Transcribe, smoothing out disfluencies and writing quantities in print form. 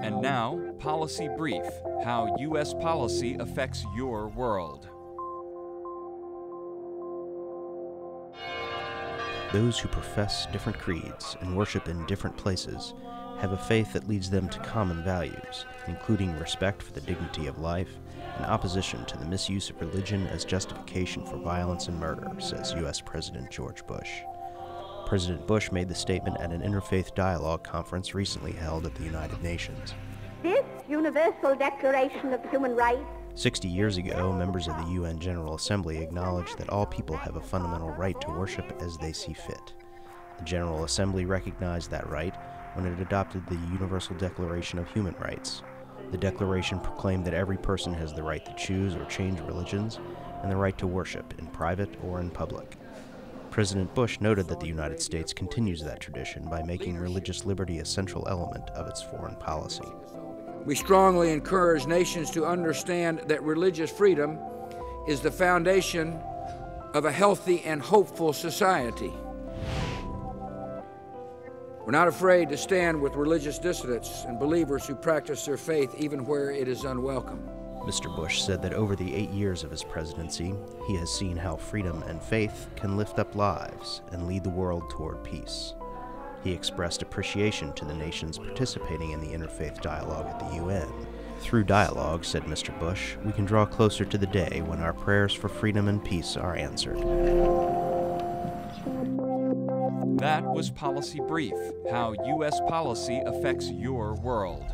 And now, Policy Brief, how U.S. policy affects your world. Those who profess different creeds and worship in different places have a faith that leads them to common values, including respect for the dignity of life and opposition to the misuse of religion as justification for violence and murder, says U.S. President George Bush. President Bush made the statement at an interfaith dialogue conference recently held at the United Nations. This Universal Declaration of Human Rights 60 years ago, members of the UN General Assembly acknowledged that all people have a fundamental right to worship as they see fit. The General Assembly recognized that right when it adopted the Universal Declaration of Human Rights. The Declaration proclaimed that every person has the right to choose or change religions and the right to worship in private or in public. President Bush noted that the United States continues that tradition by making religious liberty a central element of its foreign policy. We strongly encourage nations to understand that religious freedom is the foundation of a healthy and hopeful society. We're not afraid to stand with religious dissidents and believers who practice their faith even where it is unwelcome. Mr. Bush said that over the 8 years of his presidency, he has seen how freedom and faith can lift up lives and lead the world toward peace. He expressed appreciation to the nations participating in the interfaith dialogue at the UN. Through dialogue, said Mr. Bush, we can draw closer to the day when our prayers for freedom and peace are answered. That was Policy Brief, how U.S. policy affects your world.